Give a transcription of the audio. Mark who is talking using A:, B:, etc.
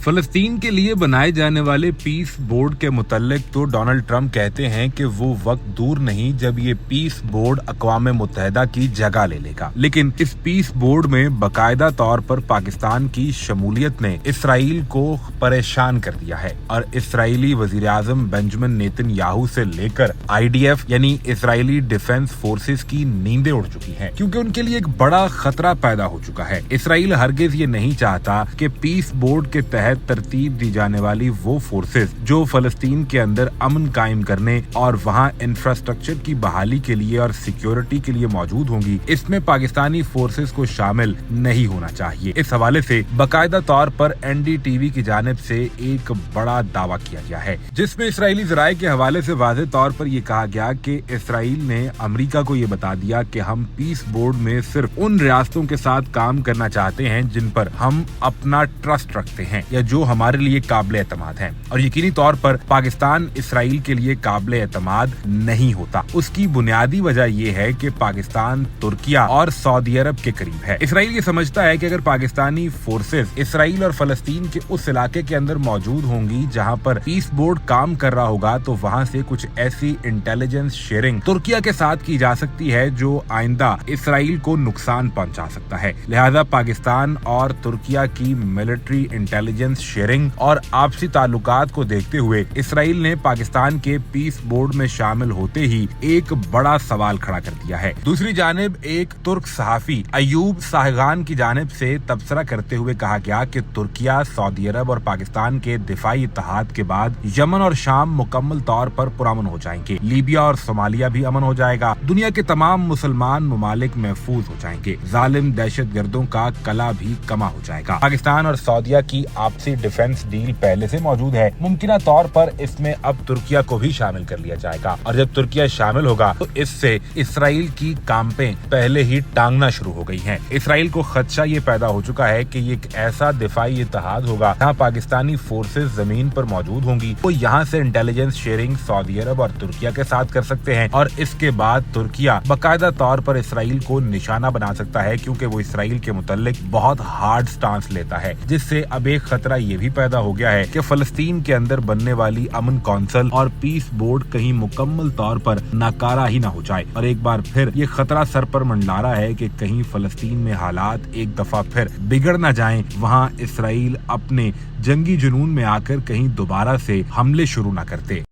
A: फलस्तीन के लिए बनाए जाने वाले पीस बोर्ड के मुतल्लिक तो डोनाल्ड ट्रंप कहते हैं कि वो वक्त दूर नहीं जब ये पीस बोर्ड अक़वाम मुत्तहिदा की जगह ले लेगा, लेकिन इस पीस बोर्ड में बाकायदा तौर पर पाकिस्तान की शमूलियत ने इसराइल को परेशान कर दिया है और इसराइली वजीर आज़म बेंजामिन नेतन्याहू से लेकर IDF यानी इसराइली डिफेंस फोर्सेस की नींदें उड़ चुकी हैं, क्योंकि उनके लिए एक बड़ा खतरा पैदा हो चुका है। इसराइल हरगिज ये नहीं चाहता कि पीस बोर्ड के तहत तरतीब दी जाने वाली वो फोर्सेस जो फलस्तीन के अंदर अमन कायम करने और वहां इंफ्रास्ट्रक्चर की बहाली के लिए और सिक्योरिटी के लिए मौजूद होंगी, इसमें पाकिस्तानी फोर्सेस को शामिल नहीं होना चाहिए। इस हवाले से बाकायदा तौर पर NDTV की जानिब से एक बड़ा दावा किया गया है, जिसमें इसराइली ज़राए के हवाले से वाज़ेह तौर पर यह कहा गया कि इसराइल ने अमेरिका को ये बता दिया कि हम पीस बोर्ड में सिर्फ उन रियासतों के साथ काम करना चाहते हैं जिन पर हम अपना ट्रस्ट रखते हैं या जो हमारे लिए काबिल एतमाद हैं, और यकीनी तौर पर पाकिस्तान इसराइल के लिए काबिल एतमाद नहीं होता। उसकी बुनियादी वजह यह है कि पाकिस्तान तुर्किया और सऊदी अरब के करीब है। इसराइल ये समझता है कि अगर पाकिस्तानी फोर्सेस इसराइल और फलस्तीन के उस इलाके के अंदर मौजूद होंगी जहां पर पीस बोर्ड काम कर रहा होगा, तो वहां से कुछ ऐसी इंटेलिजेंस शेयरिंग तुर्किया के साथ की जा सकती है जो आइंदा इसराइल को नुकसान पहुंचा सकता है। लिहाजा पाकिस्तान और तुर्किया की मिलिट्री इंटेलिजेंस शेयरिंग और आपसी ताल्लुकात को देखते हुए इसराइल ने पाकिस्तान के पीस बोर्ड में शामिल होते ही एक बड़ा सवाल खड़ा कर दिया है। दूसरी जानिब एक तुर्क सहाफी अयूब साहगान की जानिब से तबसरा करते हुए कहा गया कि तुर्किया, सऊदी अरब और पाकिस्तान के दिफाई इत्तेहाद के बाद यमन और शाम मुकम्मल तौर पर पुरअमन हो जाएंगे, लीबिया और सोमालिया भी अमन हो जाएगा, दुनिया के तमाम मुसलमान ममालिक महफूज हो जाएंगे, जालिम दहशत गर्दों का कला भी कमा हो जाएगा। पाकिस्तान और सऊदिया की आपसी डिफेंस डील पहले से मौजूद है, मुमकिन तौर पर इसमें अब तुर्किया को भी शामिल कर लिया जाएगा, और जब तुर्किया शामिल होगा तो इससे इसराइल की कांपें पहले ही टांगना शुरू हो गई हैं। इसराइल को खदशा ये पैदा हो चुका है कि ये एक ऐसा दिफाई इत्तेहाद होगा जहाँ पाकिस्तानी फोर्सेस जमीन पर मौजूद होंगी, वो यहाँ से इंटेलिजेंस शेयरिंग सऊदी अरब और तुर्किया के साथ कर सकते हैं, और इसके बाद तुर्किया बाकायदा तौर पर इसराइल को निशाना बना सकता है, क्योंकि वो इसराइल के मुतालिक बहुत हार्ड स्टांस लेता है, जिससे अब एक खतरा ये भी पैदा हो गया है कि फलस्तीन के अंदर बनने वाली अमन कौंसिल और पीस बोर्ड कहीं मुकम्मल तौर पर नाकारा ही ना हो जाए। और एक बार फिर ये खतरा सर पर मंडला रहा है कि कहीं फलस्तीन में हालात एक दफा फिर बिगड़ ना जाएं, वहां इसराइल अपने जंगी जुनून में आकर कहीं दोबारा से हमले शुरू ना करते।